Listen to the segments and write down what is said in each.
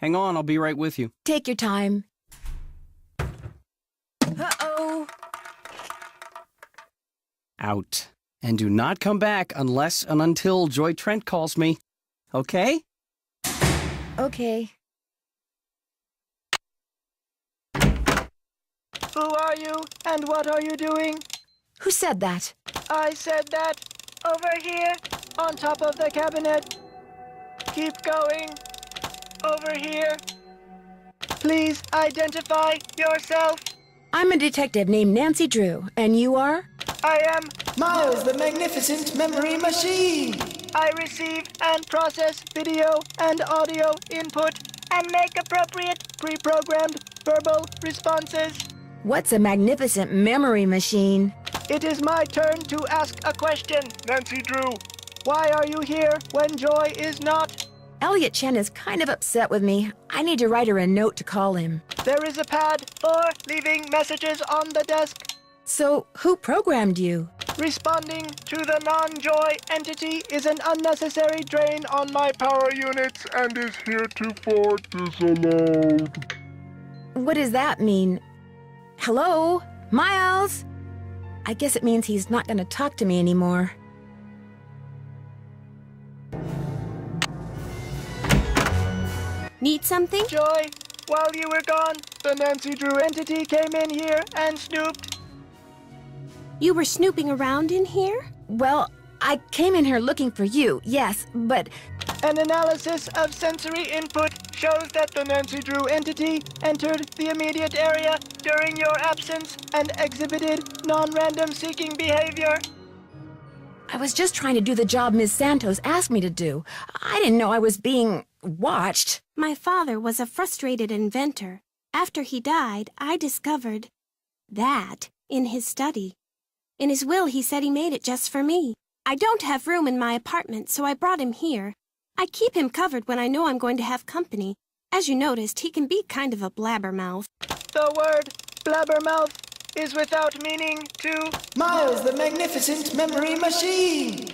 Hang on, I'll be right with you. Take your time. Uh-oh. Out. And do not come back unless and until Joy Trent calls me. Okay? Okay. Who are you, and what are you doing? Who said that? I said that. Over here, on top of the cabinet. Keep going. Over here. Please identify yourself. I'm a detective named Nancy Drew, and you are? I am. Miles, the magnificent memory machine! I receive and process video and audio input and make appropriate pre-programmed verbal responses. What's a magnificent memory machine? It is my turn to ask a question. Nancy Drew, why are you here when Joy is not? Elliot Chen is kind of upset with me. I need to write her a note to call him. There is a pad for leaving messages on the desk. So, who programmed you? Responding to the non-Joy entity is an unnecessary drain on my power units and is heretofore disallowed. What does that mean? Hello? Miles? I guess it means he's not going to talk to me anymore. Need something? Joy, while you were gone, the Nancy Drew entity came in here and snooped. You were snooping around in here? Well, I came in here looking for you, yes, but An analysis of sensory input shows that the Nancy Drew entity entered the immediate area during your absence and exhibited non-random seeking behavior. I was just trying to do the job Ms. Santos asked me to do. I didn't know I was being watched. My father was a frustrated inventor. After he died, I discovered that in his study. In his will, he said he made it just for me. I don't have room in my apartment, so I brought him here. I keep him covered when I know I'm going to have company. As you noticed, he can be kind of a blabbermouth. The word blabbermouth is without meaning to Miles, the magnificent memory machine!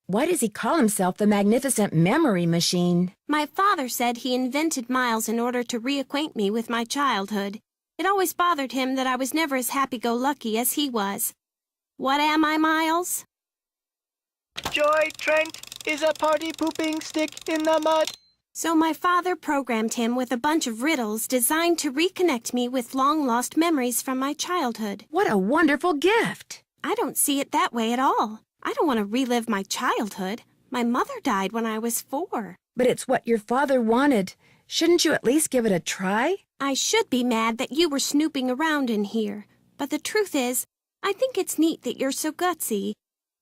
Why does he call himself the magnificent memory machine? My father said he invented Miles in order to reacquaint me with my childhood. It always bothered him that I was never as happy-go-lucky as he was. What am I, Miles? Joy Trent is a party-pooping stick in the mud. So my father programmed him with a bunch of riddles designed to reconnect me with long-lost memories from my childhood. What a wonderful gift! I don't see it that way at all. I don't want to relive my childhood. My mother died when I was 4. But it's what your father wanted. Shouldn't you at least give it a try? I should be mad that you were snooping around in here. But the truth is, I think it's neat that you're so gutsy.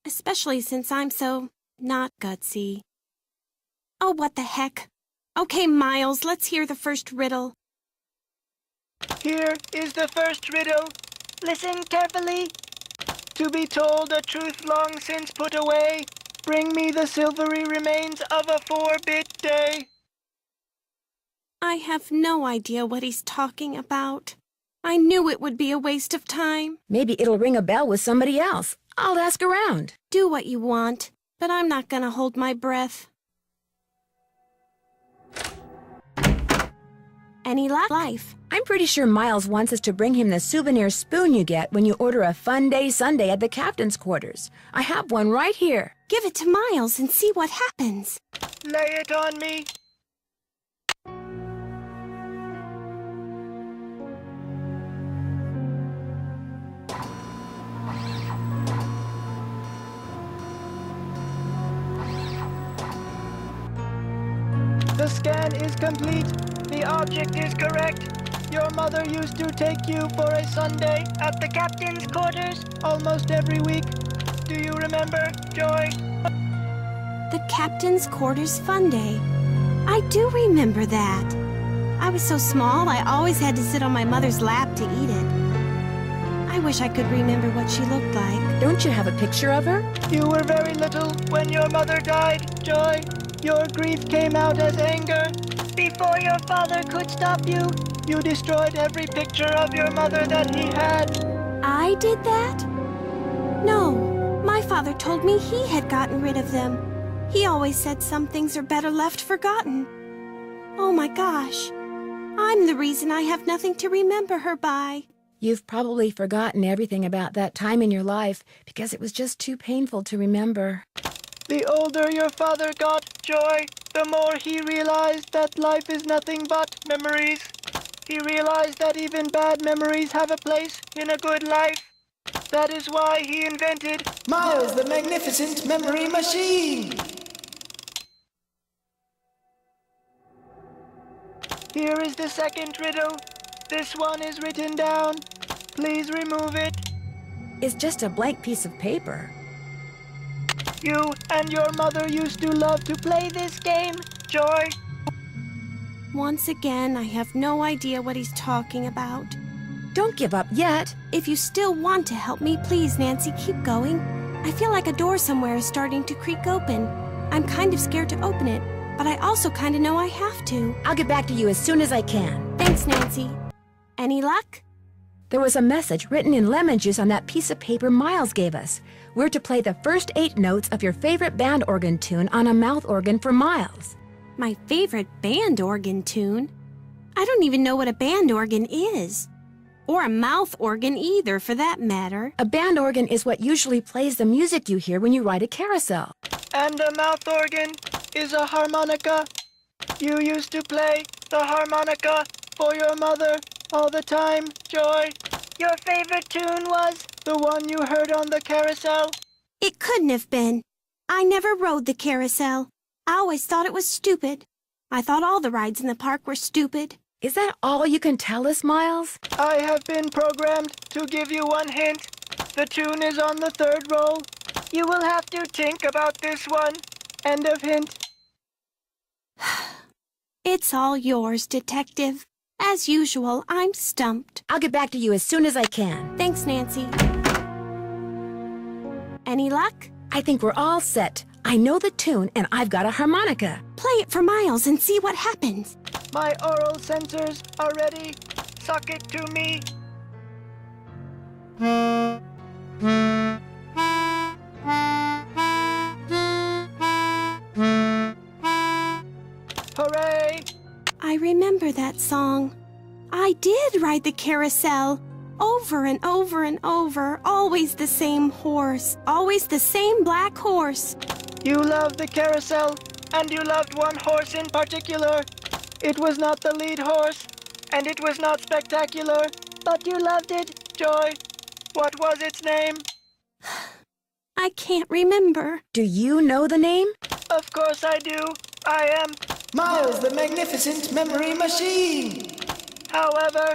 Especially since I'm so not gutsy. Oh, what the heck. Okay, Miles, let's hear the first riddle. Here is the first riddle. Listen carefully. To be told a truth long since put away, bring me the silvery remains of a 4-bit day. I have no idea what he's talking about. I knew it would be a waste of time. Maybe it'll ring a bell with somebody else. I'll ask around. Do what you want, but I'm not gonna hold my breath. Any life? I'm pretty sure Miles wants us to bring him the souvenir spoon you get when you order a Fun Day Sunday at the captain's quarters. I have one right here. Give it to Miles and see what happens. Lay it on me. The scan is complete. The object is correct. Your mother used to take you for a Sunday at the captain's quarters almost every week. Do you remember, Joy? The captain's quarters fun day. I do remember that. I was so small, I always had to sit on my mother's lap to eat it. I wish I could remember what she looked like. Don't you have a picture of her? You were very little when your mother died, Joy. Your grief came out as anger. Before your father could stop you, you destroyed every picture of your mother that he had. I did that? No, my father told me he had gotten rid of them. He always said some things are better left forgotten. Oh my gosh. I'm the reason I have nothing to remember her by. You've probably forgotten everything about that time in your life because it was just too painful to remember. The older your father got, Joy, the more he realized that life is nothing but memories. He realized that even bad memories have a place in a good life. That is why he invented Miles the Magnificent Memory Machine! Here is the second riddle. This one is written down. Please remove it. It's just a blank piece of paper. You and your mother used to love to play this game, Joy. Once again, I have no idea what he's talking about. Don't give up yet. If you still want to help me, please, Nancy, keep going. I feel like a door somewhere is starting to creak open. I'm kind of scared to open it, but I also kind of know I have to. I'll get back to you as soon as I can. Thanks, Nancy. Any luck? There was a message written in lemon juice on that piece of paper Miles gave us. We're to play the first 8 notes of your favorite band organ tune on a mouth organ for Miles. My favorite band organ tune? I don't even know what a band organ is. Or a mouth organ either, for that matter. A band organ is what usually plays the music you hear when you ride a carousel. And a mouth organ is a harmonica. You used to play the harmonica for your mother all the time, Joy. Your favorite tune was the one you heard on the carousel? It couldn't have been. I never rode the carousel. I always thought it was stupid. I thought all the rides in the park were stupid. Is that all you can tell us, Miles? I have been programmed to give you one hint. The tune is on the 3rd roll. You will have to think about this one. End of hint. It's all yours, Detective. As usual, I'm stumped. I'll get back to you as soon as I can. Thanks, Nancy. Any luck? I think we're all set. I know the tune, and I've got a harmonica. Play it for Miles and see what happens. My oral sensors are ready. Suck it to me. Hooray! I remember that song. I did ride the carousel. Over and over and over. Always the same horse. Always the same black horse. You loved the carousel, and you loved one horse in particular. It was not the lead horse, and it was not spectacular, but you loved it, Joy. What was its name? I can't remember. Do you know the name? Of course I do. I am. Miles the Magnificent Memory Machine! However,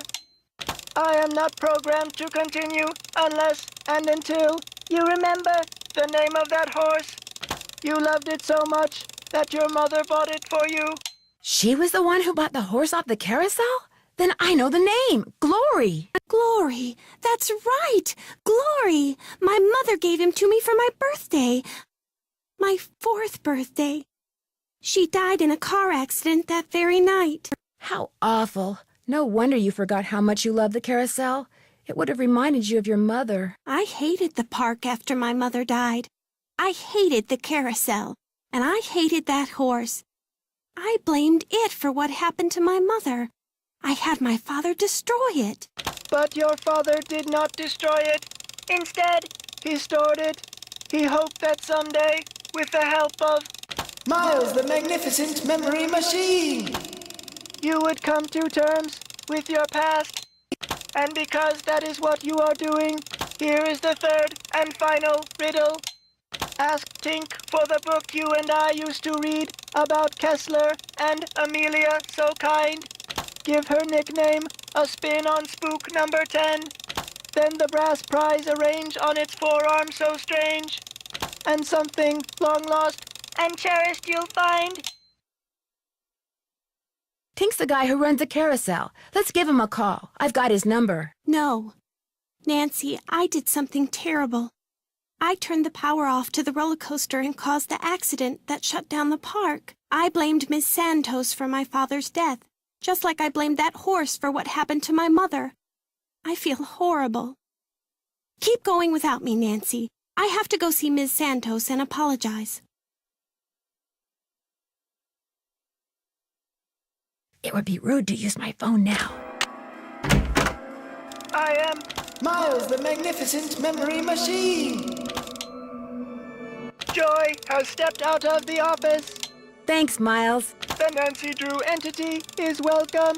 I am not programmed to continue unless and until you remember the name of that horse. You loved it so much that your mother bought it for you. She was the one who bought the horse off the carousel? Then I know the name. Glory. Glory. That's right. Glory. My mother gave him to me for my birthday. My 4th birthday. She died in a car accident that very night. How awful. No wonder you forgot how much you loved the carousel. It would have reminded you of your mother. I hated the park after my mother died. I hated the carousel. And I hated that horse. I blamed it for what happened to my mother. I had my father destroy it. But your father did not destroy it. Instead, he stored it. He hoped that someday, with the help of Miles the Magnificent Memory Machine! you would come to terms with your past. And because that is what you are doing, here is the 3rd and final riddle. Ask Tink for the book you and I used to read about Kessler and Amelia So Kind. Give her nickname a spin on spook number 10. Then the brass prize arrange on its forearm so strange. And something long lost and cherished you'll find. Tink's the guy who runs the carousel. Let's give him a call. I've got his number. No. Nancy, I did something terrible. I turned the power off to the roller coaster and caused the accident that shut down the park. I blamed Miss Santos for my father's death, just like I blamed that horse for what happened to my mother. I feel horrible. Keep going without me, Nancy. I have to go see Miss Santos and apologize. It would be rude to use my phone now. I am... Miles, the magnificent memory machine! Joy has stepped out of the office. Thanks, Miles. The Nancy Drew entity is welcome.